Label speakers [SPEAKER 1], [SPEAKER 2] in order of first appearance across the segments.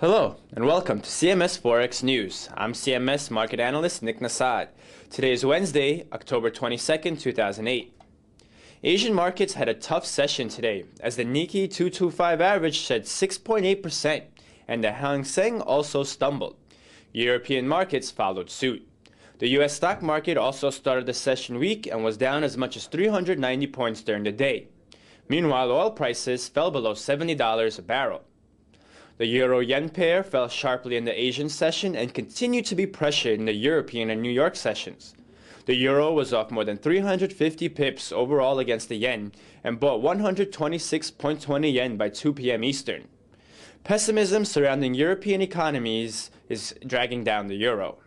[SPEAKER 1] Hello, and welcome to CMS Forex News. I'm CMS Market Analyst Nick Nassad. Today is Wednesday, October 22nd, 2008. Asian markets had a tough session today, as the Nikkei 225 average shed 6.8%, and the Hang Seng also stumbled. European markets followed suit. The U.S. stock market also started the session weak and was down as much as 390 points during the day. Meanwhile, oil prices fell below $70 a barrel. The euro-yen pair fell sharply in the Asian session and continued to be pressured in the European and New York sessions. The euro was off more than 350 pips overall against the yen and bought 126.20 yen by 2 p.m. Eastern. Pessimism surrounding European economies is dragging down the euro.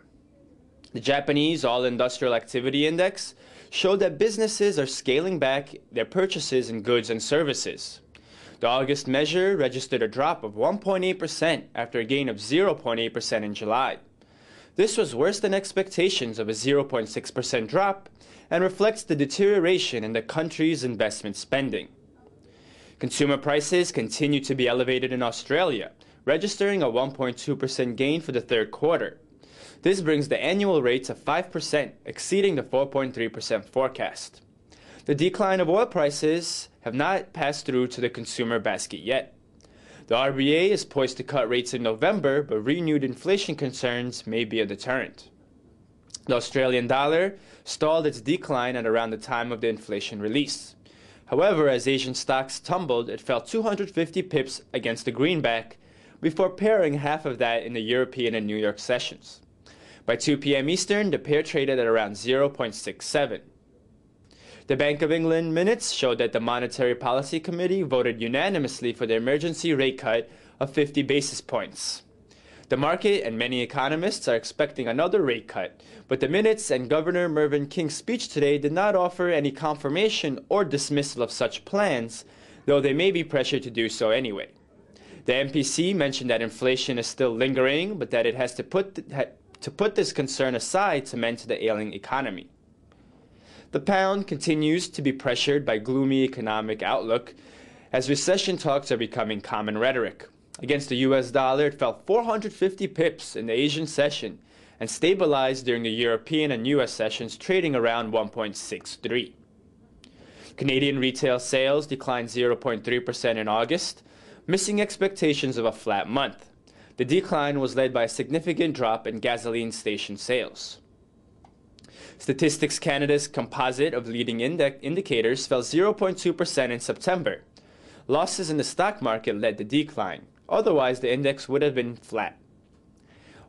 [SPEAKER 1] The Japanese All-Industrial Activity Index showed that businesses are scaling back their purchases in goods and services. The August measure registered a drop of 1.8% after a gain of 0.8% in July. This was worse than expectations of a 0.6% drop and reflects the deterioration in the country's investment spending. Consumer prices continue to be elevated in Australia, registering a 1.2% gain for the third quarter. This brings the annual rate to 5%, exceeding the 4.3% forecast. The decline of oil prices have not passed through to the consumer basket yet. The RBA is poised to cut rates in November, but renewed inflation concerns may be a deterrent. The Australian dollar stalled its decline at around the time of the inflation release. However, as Asian stocks tumbled, it fell 250 pips against the greenback before pairing half of that in the European and New York sessions. By 2 p.m. Eastern, the pair traded at around 0.67. The Bank of England minutes showed that the Monetary Policy Committee voted unanimously for the emergency rate cut of 50 basis points. The market and many economists are expecting another rate cut, but the minutes and Governor Mervyn King's speech today did not offer any confirmation or dismissal of such plans, though they may be pressured to do so anyway. The MPC mentioned that inflation is still lingering, but that it has to put this concern aside to mend to the ailing economy. The pound continues to be pressured by gloomy economic outlook as recession talks are becoming common rhetoric. Against the US dollar, it fell 450 pips in the Asian session and stabilized during the European and US sessions, trading around 1.63. Canadian retail sales declined 0.3% in August, missing expectations of a flat month. The decline was led by a significant drop in gasoline station sales. Statistics Canada's composite of leading indicators fell 0.2% in September. Losses in the stock market led the decline. Otherwise, the index would have been flat.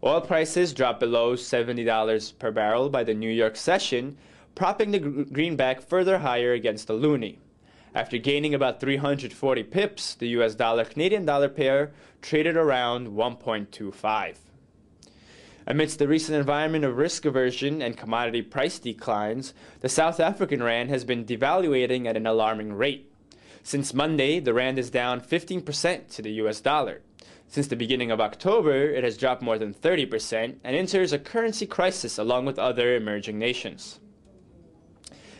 [SPEAKER 1] Oil prices dropped below $70 per barrel by the New York session, propping the greenback further higher against the loonie. After gaining about 340 pips, the US dollar-Canadian dollar pair traded around 1.25. Amidst the recent environment of risk aversion and commodity price declines, the South African rand has been devaluating at an alarming rate. Since Monday, the rand is down 15% to the US dollar. Since the beginning of October, it has dropped more than 30% and enters a currency crisis along with other emerging nations.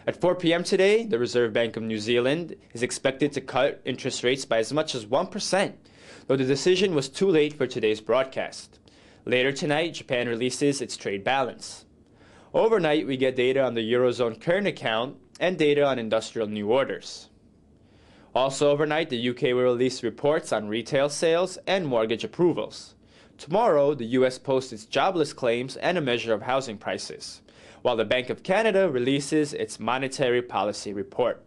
[SPEAKER 1] At 4 p.m. today, the Reserve Bank of New Zealand is expected to cut interest rates by as much as 1%, though the decision was too late for today's broadcast. Later tonight, Japan releases its trade balance. Overnight, we get data on the Eurozone current account and data on industrial new orders. Also overnight, the UK will release reports on retail sales and mortgage approvals. Tomorrow, the US posts its jobless claims and a measure of housing prices, while the Bank of Canada releases its monetary policy report.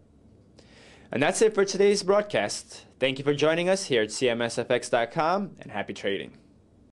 [SPEAKER 1] And that's it for today's broadcast. Thank you for joining us here at CMSFX.com, and happy trading.